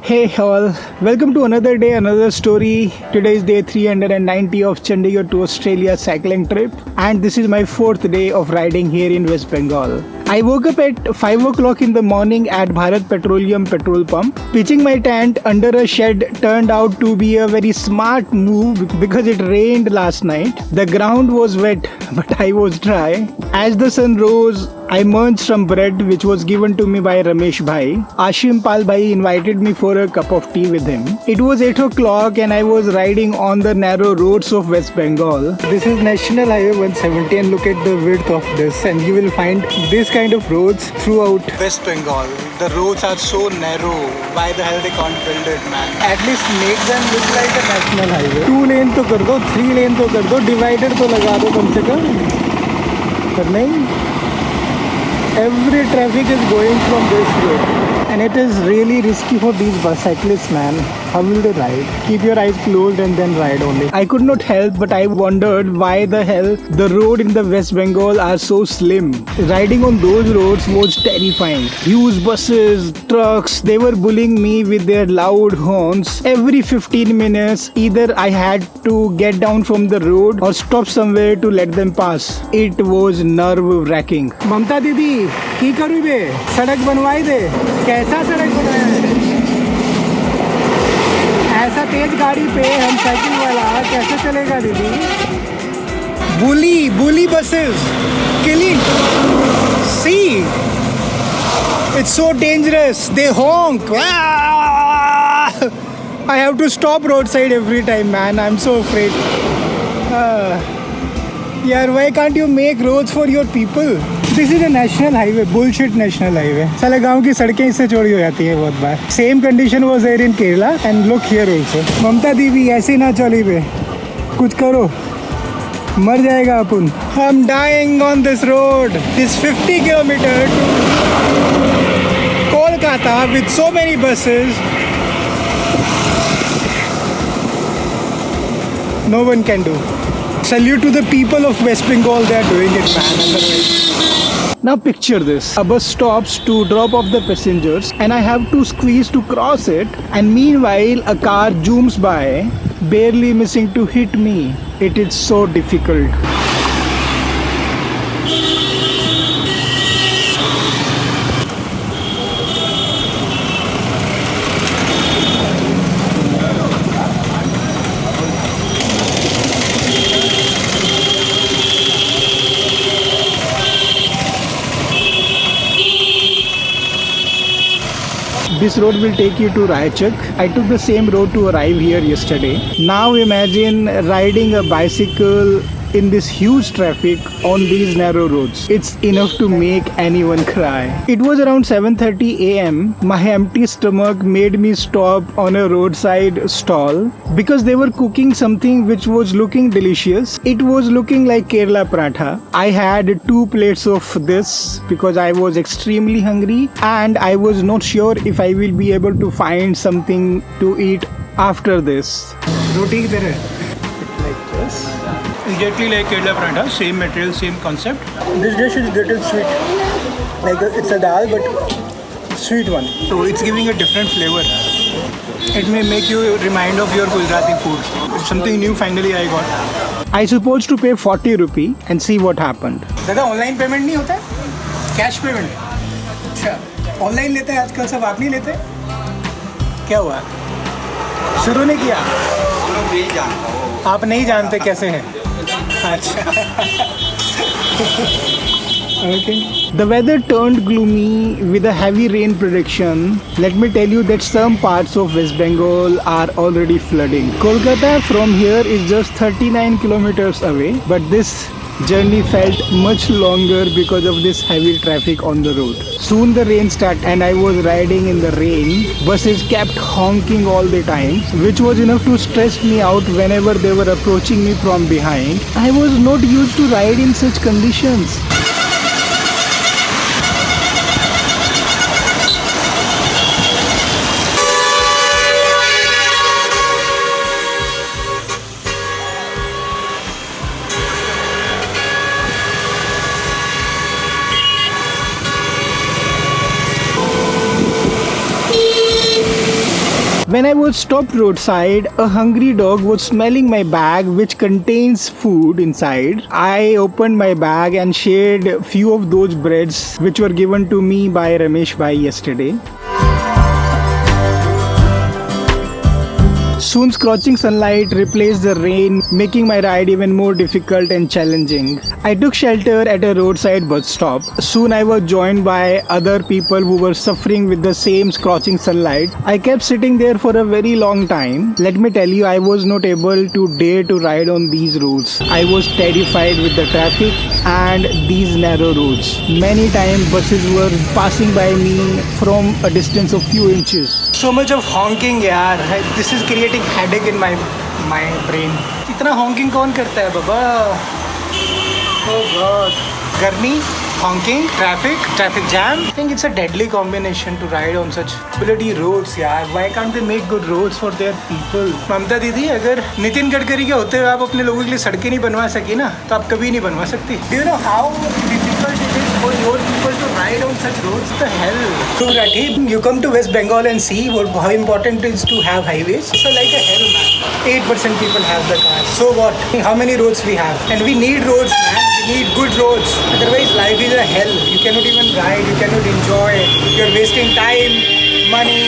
Hey all, welcome to another day, another story. Today is day 390 of Chandigarh to Australia cycling trip, and this is my fourth day of riding here in West Bengal. I woke up at 5 o'clock in the morning at Bharat Petroleum petrol pump. Pitching my tent under a shed turned out to be a very smart move because it rained last night. The ground was wet, but I was dry. As the sun rose, I munched some bread which was given to me by Ramesh Bhai. Ashim Pal Bhai invited me for a cup of tea with him. It was 8 o'clock and I was riding on the narrow roads of West Bengal. This is National Highway 170 and look at the width of this, and you will find this kind of roads throughout West Bengal. The roads are so narrow. Why the hell they can't build it, man? At least make them look like a national highway. 2 lane तो कर दो, 3 lane तो कर दो, divider तो लगा दो कम से कम. पर नहीं. Every traffic is going from this road, and it is really risky for these bicyclists, man. How will they ride? Keep your eyes closed and then ride only. I could not help but I wondered why the hell the road in the West Bengal are so slim. Riding on those roads was terrifying. Huge buses, trucks, they were bullying me with their loud horns. Every 15 minutes, either I had to get down from the road or stop somewhere to let them pass. It was nerve-wracking. Mamta Didi, की करूँ बे? सड़क बनवाई दे. कैसा सड़क बनाया है? ऐसा तेज गाड़ी पे हम साइकिल वाला कैसे चलेगा दीदी? Bully buses, killing. See, it's so dangerous. They honk. I have to stop roadside every time, man. I'm so afraid. यार, why can't you make roads for your people? This is a national highway, bullshit national highway. साले गांव की सड़कें इससे चौड़ी हो जाती है बहुत बार. Same condition was there in Kerala and look here also. ममता दीदी ऐसे ना चली बे, कुछ करो, मर जाएगा अपन. I'm dying on this road. This 50 kilometer to Kolkata with so many buses. No one can do. Salute to the people of West Bengal, they are doing it, man. Now picture this. A bus stops to drop off the passengers and I have to squeeze to cross it, and meanwhile a car zooms by, barely missing to hit me. It is so difficult. This road will take you to Raichak. I took the same road to arrive here yesterday. Now imagine riding a bicycle in this huge traffic on these narrow roads. It's enough to make anyone cry. It was around 7:30 a.m. My empty stomach made me stop on a roadside stall because they were cooking something which was looking delicious. It was looking like Kerala paratha. I had 2 plates of this because I was extremely hungry and I was not sure if I will be able to find something to eat after this. Roti kidhar hai? Like this. Exactly like Kerala paratha, same material, same concept. This dish is little sweet. Like it's a dal but sweet one. So it's giving a different flavor. It may make you remind of your Gujarati food. It's something new finally I got. I supposed to pay 40 rupee and see what happened. दादा online payment नहीं होता है? Cash payment? अच्छा, online लेते हैं आजकल सब, आप नहीं लेते? क्या हुआ? शुरू नहीं किया? नहीं जानता. आप नहीं जानते कैसे हैं? Okay. The weather turned gloomy with a heavy rain prediction. Let me tell you that some parts of West Bengal are already flooding. Kolkata from here is just 39 kilometers away, but this journey felt much longer because of this heavy traffic on the road. Soon the rain started and I was riding in the rain. Buses kept honking all the time, which was enough to stress me out whenever they were approaching me from behind. I was not used to ride in such conditions. When I was stopped roadside, a hungry dog was smelling my bag which contains food inside. I opened my bag and shared few of those breads which were given to me by Ramesh Bhai yesterday. Soon scorching sunlight replaced the rain, making my ride even more difficult and challenging. I took shelter at a roadside bus stop. Soon I was joined by other people who were suffering with the same scorching sunlight. I kept sitting there for a very long time. Let me tell you, I was not able to dare to ride on these roads. I was terrified with the traffic and these narrow roads. Many times buses were passing by me from a distance of few inches. So much of honking, yaar. This is creating headache in my brain. इतना honking कौन करता है बाबा? Oh God. गर्मी, honking, traffic jam. I think it's a deadly combination to ride on such bloody roads, yaar. Why can't they make good roads for their people? ममता दीदी, अगर नितिन गडकरी के होते हुए आप अपने लोगों के लिए सड़कें नहीं बनवा सकी ना, तो आप कभी नहीं बनवा सकती. Do you know how difficult it is for your people to ride on such roads? The hell. So Rakib, you come to West Bengal and see how important it is to have highways. It's like a hell, man. 8% people have the car. So what? How many roads we have? And we need roads, man. We need good roads. Otherwise, life is a hell. You cannot even ride. You cannot enjoy. You're wasting time, money,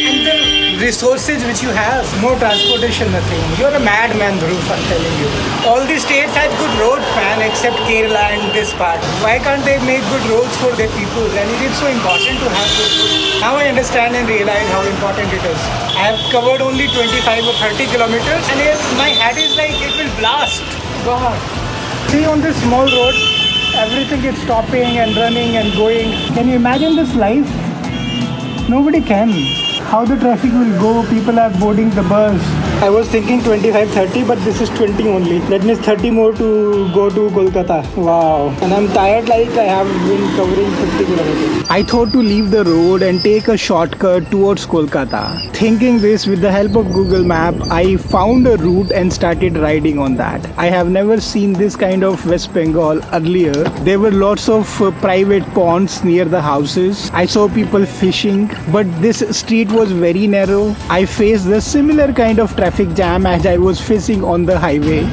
and the resources which you have. No transportation, nothing. You're a madman, Dhruv, I'm telling you. All these states have good roads, man, except Kerala and this part. Why can't they make good roads for their people? And it is so important to have good roads. Now I understand and realize how important it is. I have covered only 25 or 30 kilometers and my head is like it will blast. God. See, on this small road, everything is stopping and running and going. Can you imagine this life? Nobody can. How the traffic will go, people are boarding the bus. I was thinking 25-30, but this is 20 only. That means 30 more to go to Kolkata. Wow. And I'm tired like I have been covering 50 kilometers. I thought to leave the road and take a shortcut towards Kolkata. Thinking this, with the help of Google Map, I found a route and started riding on that. I have never seen this kind of West Bengal earlier. There were lots of private ponds near the houses. I saw people fishing, but this street was very narrow. I faced the similar kind of traffic jam as I was facing on the highway.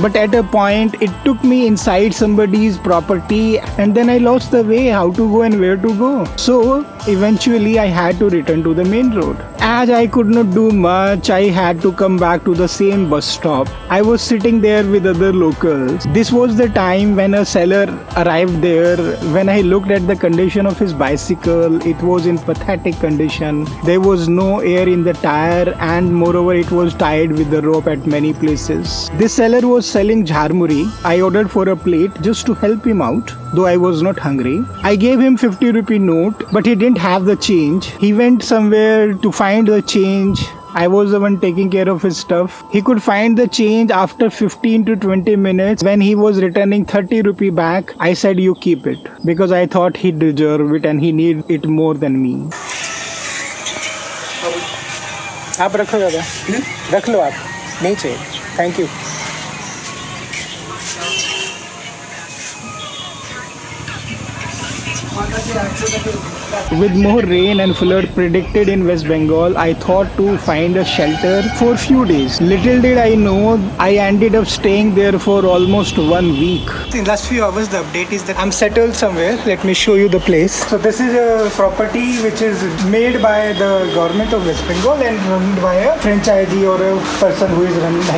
But at a point, it took me inside somebody's property and then I lost the way how to go and where to go. So eventually I had to return to the main road. As I could not do much, I had to come back to the same bus stop. I was sitting there with other locals. This was the time when a seller arrived there. When I looked at the condition of his bicycle, it was in pathetic condition. There was no air in the tire and moreover it was tied with the rope at many places. This seller was selling jharmuri. I ordered for a plate just to help him out, though I was not hungry. I gave him 50 rupee note, but he didn't have the change. He went somewhere to find the change. I was the one taking care of his stuff. He could find the change after 15 to 20 minutes. When he was returning 30 rupee back, I said, you keep it, because I thought he deserved it and he needed it more than me. आप रखो दादा, रख लो आप, नहीं चाहिए, thank you. With more rain and flood predicted in West Bengal, I thought to find a shelter for few days. Little did I know, I ended up staying there for almost 1 week. In last few hours, the update is that I'm settled somewhere. Let me show you the place. So this is a property which is made by the government of West Bengal and run by a franchisee or a person who is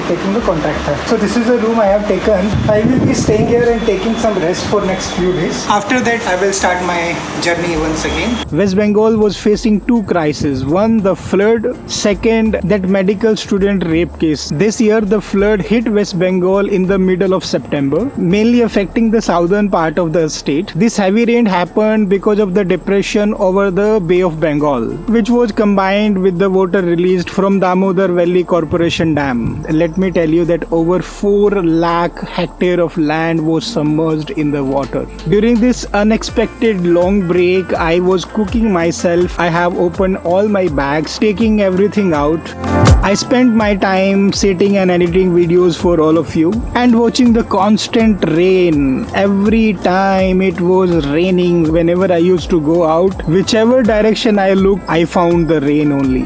taking the contractor. So this is a room I have taken. I will be staying here and taking some rest for next few days. After that, I will start my journey once again. West Bengal was facing two crises. One, the flood. Second, that medical student rape case. This year, the flood hit West Bengal in the middle of September, mainly affecting the southern part of the state. This heavy rain happened because of the depression over the Bay of Bengal, which was combined with the water released from Damodar Valley Corporation Dam. Let me tell you that over 4 lakh hectares of land was submerged in the water. During this unexpected long break, I was cooking myself. I have opened all my bags, taking everything out. I spent my time sitting and editing videos for all of you and watching the constant rain. Every time it was raining, whenever I used to go out, whichever direction I looked, I found the rain only.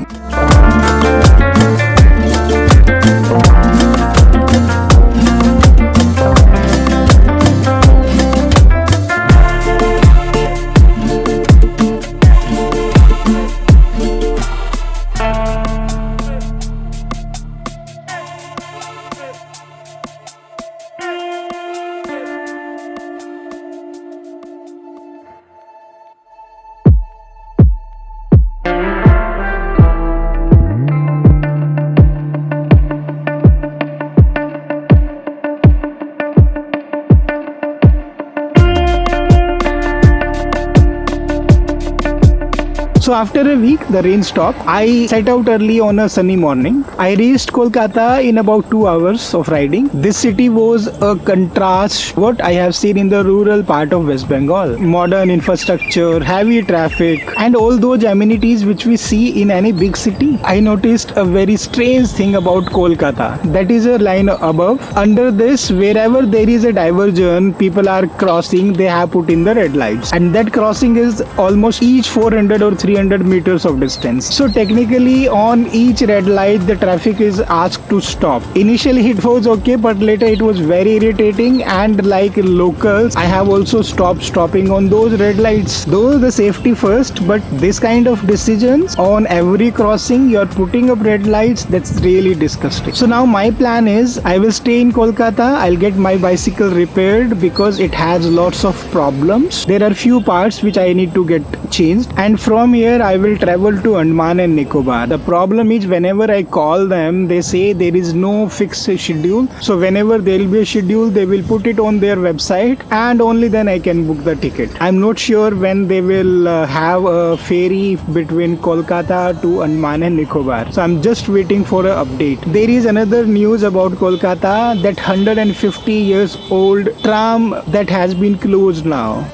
So after a week, the rain stopped. I set out early on a sunny morning. I reached Kolkata in about 2 hours of riding. This city was a contrast what I have seen in the rural part of West Bengal. Modern infrastructure, heavy traffic, and all those amenities which we see in any big city. I noticed a very strange thing about Kolkata. That is a line above. Under this, wherever there is a diversion, people are crossing, they have put in the red lights. And that crossing is almost each 400 or 300 meters of distance. So technically on each red light the traffic is asked to stop. Initially it was okay, but later it was very irritating, and like locals I have also stopping on those red lights. Though the safety first, but this kind of decisions on every crossing you're putting up red lights, that's really disgusting. So now my plan is I will stay in Kolkata. I'll get my bicycle repaired because it has lots of problems. There are few parts which I need to get changed, and from here I will travel to Andaman and Nicobar. The problem is whenever I call them, they say there is no fixed schedule. So whenever there will be a schedule, they will put it on their website, and only then I can book the ticket. I'm not sure when they will have a ferry between Kolkata to Andaman and Nicobar. So I'm just waiting for an update. There is another news about Kolkata, that 150 years old tram that has been closed now.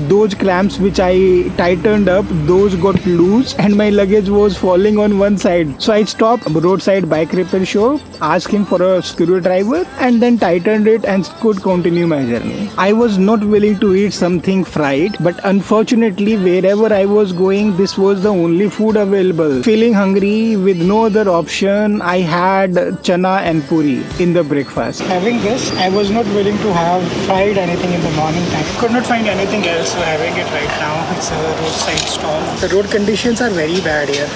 Those clamps which I tightened up, those got loose and my luggage was falling on one side. So I stopped roadside bike repair shop, asked him for a screwdriver, and then tightened it and could continue my journey. I was not willing to eat something fried, but unfortunately wherever I was going, this was the only food available. Feeling hungry with no other option, I had chana and puri in the breakfast. Having this, I was not willing to have fried anything in the morning time. Could not find anything else, so having it right now. It's a roadside stall. The road conditions are very bad here.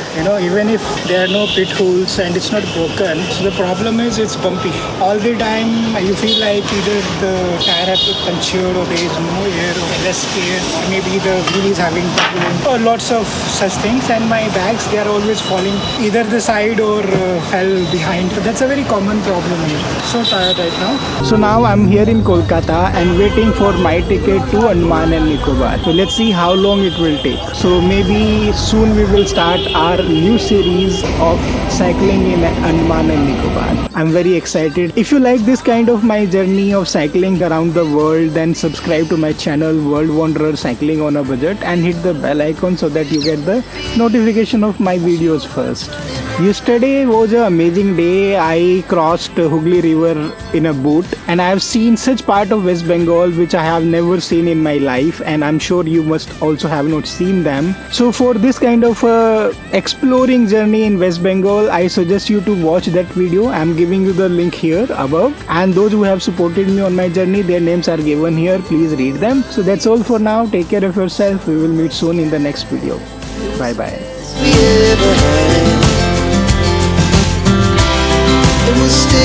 Even if there are no pit holes and it's not broken, so the problem is it's bumpy. All the time you feel like either the tire has been punctured, or there is no air, or less air, or maybe the wheel is having problem, or lots of such things. And my bags, they are always falling either the side or fell behind. So that's a very common problem here. So tired right now. So now I'm here in Kolkata and waiting for my ticket to Andaman and Nicobar. So let's see how long it will take. So maybe soon we will start our new series of cycling in Andaman and Nicobar. I'm very excited. If you like this kind of my journey of cycling around the world, then subscribe to my channel World Wanderer Cycling on a Budget and hit the bell icon so that you get the notification of my videos first. Yesterday was an amazing day. I crossed Hooghly River in a boat, and I have seen such part of West Bengal which I have never seen in my life, and I'm sure you must also have not seen them. So for this kind of exploring journey in West Bengal, I suggest you to watch that video. I'm giving you the link here above, and those who have supported me on my journey, their names are given here. Please read them. So that's all for now. Take care of yourself. We will meet soon in the next video. Bye bye. It will stay.